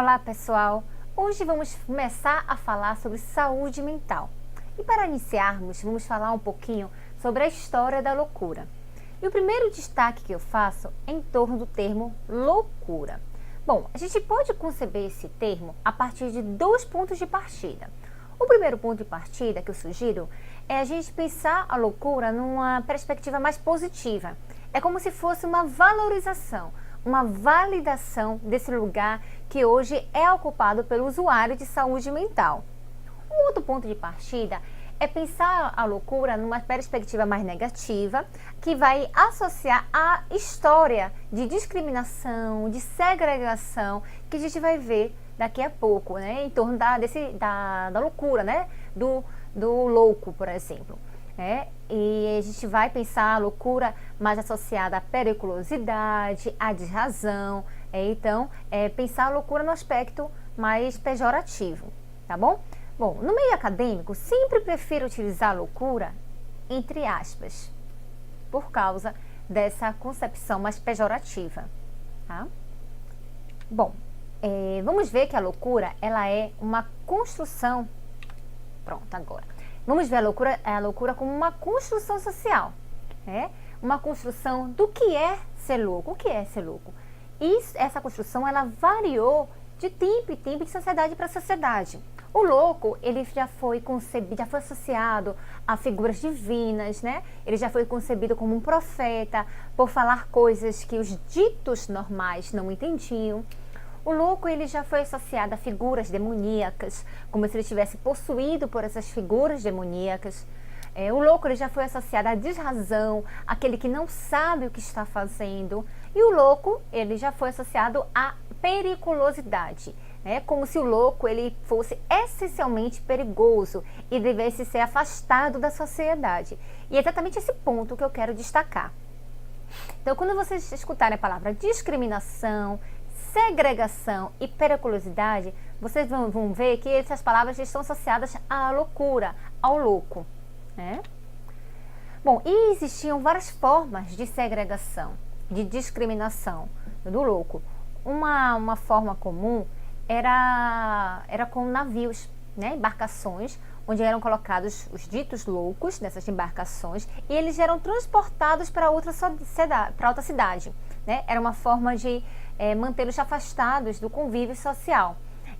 Olá pessoal, hoje vamos começar a falar sobre saúde mental. E para iniciarmos, vamos falar um pouquinho sobre a história da loucura. E o primeiro destaque que eu faço é em torno do termo loucura. Bom, a gente pode conceber esse termo a partir de dois pontos de partida. O primeiro ponto de partida que eu sugiro é a gente pensar a loucura numa perspectiva mais positiva. É como se fosse uma valorização, uma validação desse lugar que hoje é ocupado pelo usuário de saúde mental. Um outro ponto de partida é pensar a loucura numa perspectiva mais negativa, que vai associar a história de discriminação, de segregação, que a gente vai ver daqui a pouco, né? Em torno da loucura, né? Do louco, por exemplo. E a gente vai pensar a loucura mais associada à periculosidade, à desrazão. Então, pensar a loucura no aspecto mais pejorativo, tá bom? Bom, no meio acadêmico, sempre prefiro utilizar a loucura entre aspas, por causa dessa concepção mais pejorativa, tá? Bom, vamos ver que a loucura, ela é uma construção. Pronto, agora. Vamos ver a loucura como uma construção social, uma construção do que é ser louco. O que é ser louco? E essa construção, ela variou de tempo em tempo, de sociedade para sociedade. O louco, ele já foi concebido, já foi associado a figuras divinas, né? Ele já foi concebido como um profeta, por falar coisas que os ditos normais não entendiam. O louco, ele já foi associado a figuras demoníacas, como se ele estivesse possuído por essas figuras demoníacas. O louco, ele já foi associado à desrazão, aquele que não sabe o que está fazendo. E o louco, ele já foi associado à periculosidade, como se o louco ele fosse essencialmente perigoso e devesse ser afastado da sociedade. E é exatamente esse ponto que eu quero destacar. Então, quando vocês escutarem a palavra discriminação, segregação e periculosidade, vocês vão ver que essas palavras estão associadas à loucura, ao louco. Bom, e existiam várias formas de segregação, de discriminação do louco. Uma forma comum era com navios, embarcações, onde eram colocados os ditos loucos nessas embarcações e eles eram transportados para outra cidade. Era uma forma de mantê-los afastados do convívio social.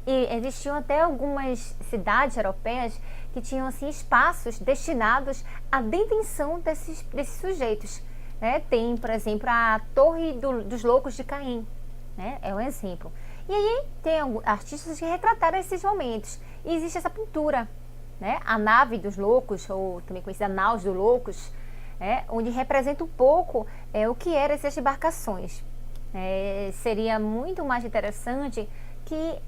E existiam até algumas cidades europeias que tinham assim, espaços destinados à detenção desses sujeitos. Tem, por exemplo, a Torre dos Loucos de Caim, é um exemplo. E aí tem artistas que retrataram esses momentos. E existe essa pintura, a Nave dos Loucos, ou também conhecida Naus dos Loucos, onde representa um pouco o que eram essas embarcações. Seria muito mais interessante que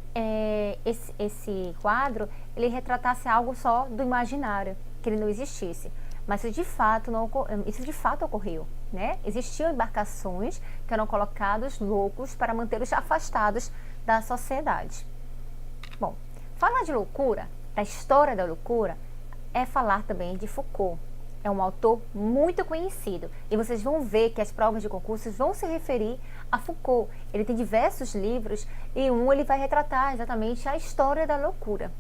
esse quadro ele retratasse algo só do imaginário, que ele não existisse. Mas isso de fato ocorreu. Existiam embarcações que eram colocados loucos para mantê-los afastados da sociedade. Bom, falar de loucura, da história da loucura, é falar também de Foucault. É um autor muito conhecido e vocês vão ver que as provas de concursos vão se referir a Foucault. Ele tem diversos livros e ele vai retratar exatamente a história da loucura.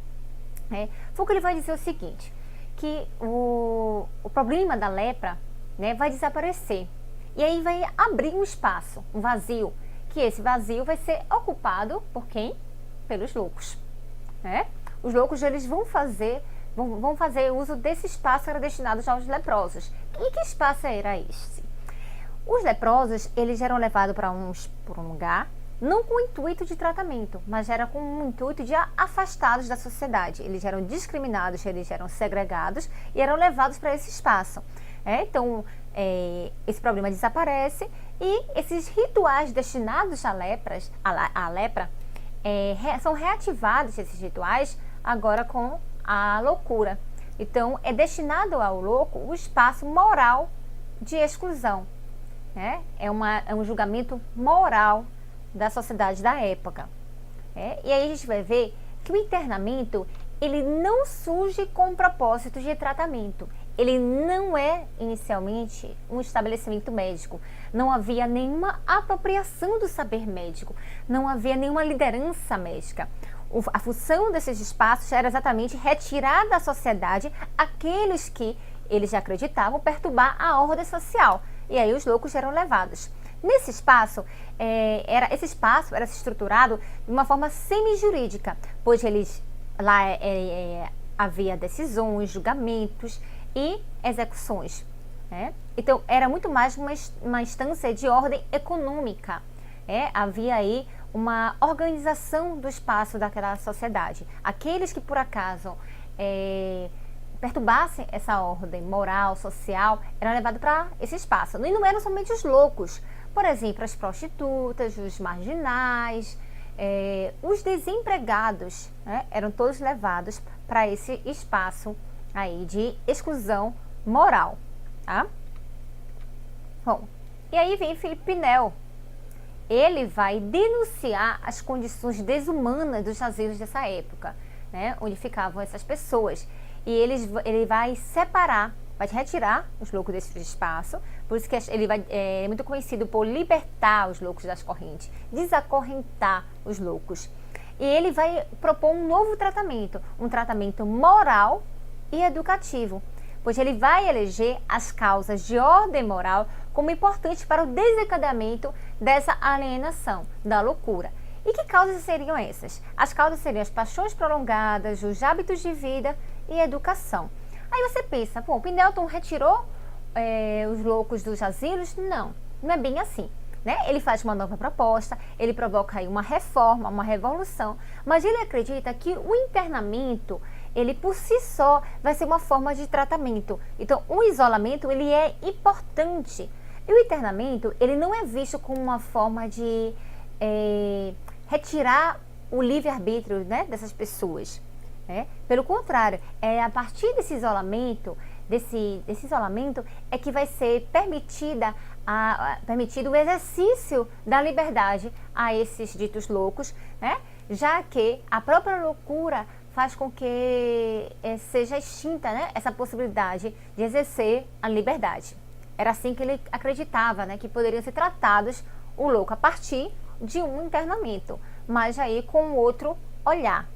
Foucault ele vai dizer o seguinte, que o problema da lepra vai desaparecer e aí vai abrir um espaço, um vazio, que esse vazio vai ser ocupado por quem? Pelos loucos. Os loucos eles vão fazer uso desse espaço que era destinado aos leprosos. E que espaço era esse? Os leprosos, eles eram levados para um lugar, não com o intuito de tratamento, mas era com o intuito de afastados da sociedade. Eles eram discriminados, eles eram segregados e eram levados para esse espaço. Então, esse problema desaparece e esses rituais destinados à lepra, são reativados, esses rituais, agora com a loucura. Então, é destinado ao louco o espaço moral de exclusão. É um julgamento moral da sociedade da época. E aí a gente vai ver que o internamento ele não surge com propósito de tratamento. ele não é inicialmente um estabelecimento médico. Não havia nenhuma apropriação do saber médico, não havia nenhuma liderança médica. A função desses espaços era exatamente retirar da sociedade aqueles que eles acreditavam perturbar a ordem social. E aí os loucos eram levados. Esse espaço era estruturado de uma forma semi-jurídica, pois lá havia decisões, julgamentos e execuções. Então, era muito mais uma instância de ordem econômica. Havia aí uma organização do espaço daquela sociedade. Aqueles que, por acaso, perturbassem essa ordem moral, social, eram levados para esse espaço. E não eram somente os loucos. Por exemplo, as prostitutas, os marginais, os desempregados, eram todos levados para esse espaço aí de exclusão moral. Tá? Bom, e aí vem Felipe Pinel. Ele vai denunciar as condições desumanas dos jazidos dessa época, onde ficavam essas pessoas. E ele vai separar, vai retirar os loucos desse espaço. Por isso que ele é muito conhecido por libertar os loucos das correntes, desacorrentar os loucos. E ele vai propor um novo tratamento, um tratamento moral e educativo, pois ele vai eleger as causas de ordem moral como importantes para o desencadeamento dessa alienação, da loucura. E que causas seriam essas? As causas seriam as paixões prolongadas, os hábitos de vida e a educação. Aí você pensa, o Pendleton retirou os loucos dos asilos? Não é bem assim. Ele faz uma nova proposta, ele provoca aí uma reforma, uma revolução, mas ele acredita que o internamento, ele por si só vai ser uma forma de tratamento. Então, o isolamento, ele é importante. E o internamento, ele não é visto como uma forma de retirar o livre-arbítrio, dessas pessoas. Pelo contrário, a partir desse isolamento, é que vai ser permitido o exercício da liberdade a esses ditos loucos, já que a própria loucura faz com que seja extinta, essa possibilidade de exercer a liberdade. Era assim que ele acreditava, que poderiam ser tratados o louco a partir de um internamento, mas aí com outro olhar.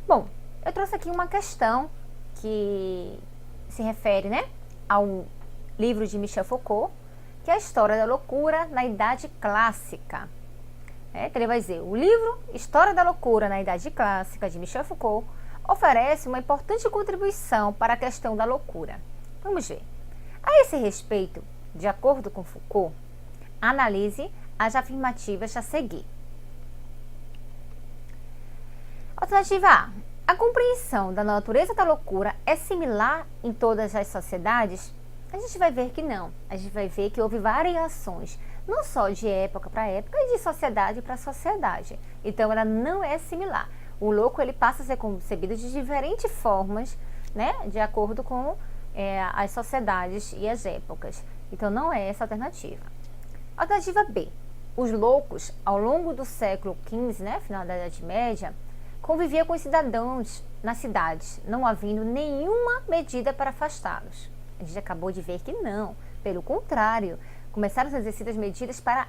Bom, eu trouxe aqui uma questão que se refere, ao livro de Michel Foucault, que é a História da Loucura na Idade Clássica. Então ele vai dizer, o livro História da Loucura na Idade Clássica, de Michel Foucault, oferece uma importante contribuição para a questão da loucura. Vamos ver. A esse respeito, de acordo com Foucault, analise as afirmativas a seguir. Alternativa A. A compreensão da natureza da loucura é similar em todas as sociedades? A gente vai ver que não. A gente vai ver que houve variações, não só de época para época, e de sociedade para sociedade. Então, ela não é similar. O louco, ele passa a ser concebido de diferentes formas, de acordo com as sociedades e as épocas. Então, não é essa a alternativa. Alternativa B. Os loucos, ao longo do século XV, final da Idade Média, conviviam com os cidadãos nas cidades, não havendo nenhuma medida para afastá-los. A gente acabou de ver que não. Pelo contrário, começaram a ser exercidas medidas para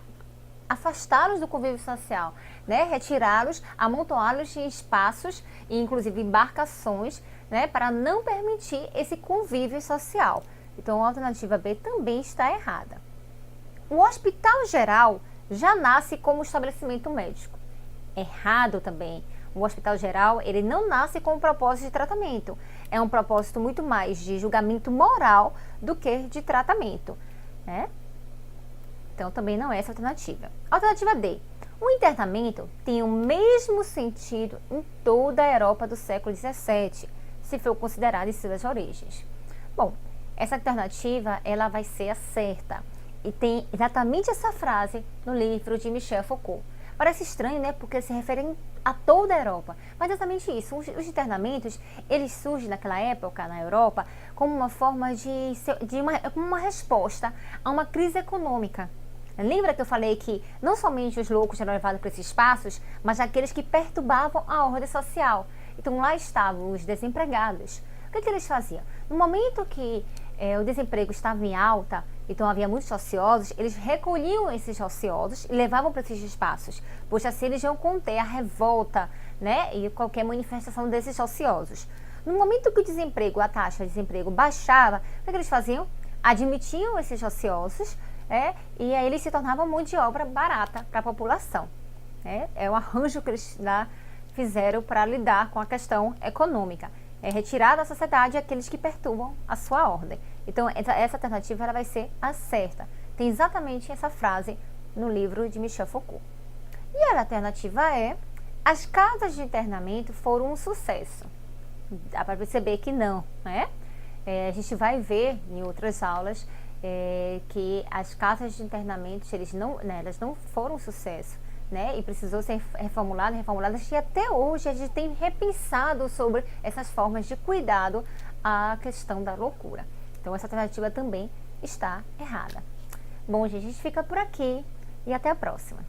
afastá-los do convívio social, retirá-los, amontoá-los em espaços, e inclusive embarcações, para não permitir esse convívio social. Então, a alternativa B também está errada. O Hospital Geral já nasce como estabelecimento médico. Errado também. O Hospital Geral, ele não nasce com um propósito de tratamento. É um propósito muito mais de julgamento moral do que de tratamento. Então, também não é essa a alternativa. Alternativa D. O internamento tem o mesmo sentido em toda a Europa do século XVII, se for considerado em suas origens. Bom, essa alternativa, ela vai ser a certa. E tem exatamente essa frase no livro de Michel Foucault. Parece estranho, porque se referem a toda a Europa. Mas é exatamente isso. Os internamentos, eles surgem naquela época, na Europa, como uma forma de uma resposta a uma crise econômica. Lembra que eu falei que não somente os loucos eram levados para esses espaços, mas aqueles que perturbavam a ordem social. Então lá estavam os desempregados, que eles faziam? No momento que o desemprego estava em alta, então havia muitos ociosos, eles recolhiam esses ociosos e levavam para esses espaços, pois assim eles iam conter a revolta, né, e qualquer manifestação desses ociosos. No momento que o desemprego, a taxa de desemprego baixava, o que eles faziam? Admitiam esses ociosos, e aí eles se tornavam mão de obra barata para a população. É um arranjo que eles fizeram para lidar com a questão econômica. É retirar da sociedade aqueles que perturbam a sua ordem. Então, essa alternativa ela vai ser a certa. Tem exatamente essa frase no livro de Michel Foucault. E a alternativa é: as casas de internamento foram um sucesso. Dá para perceber que não, né? A gente vai ver em outras aulas que as casas de internamento elas não foram um sucesso. Né? E precisou ser reformuladas, e até hoje a gente tem repensado sobre essas formas de cuidado à questão da loucura. Então essa alternativa também está errada. Bom, gente, a gente fica por aqui e até a próxima.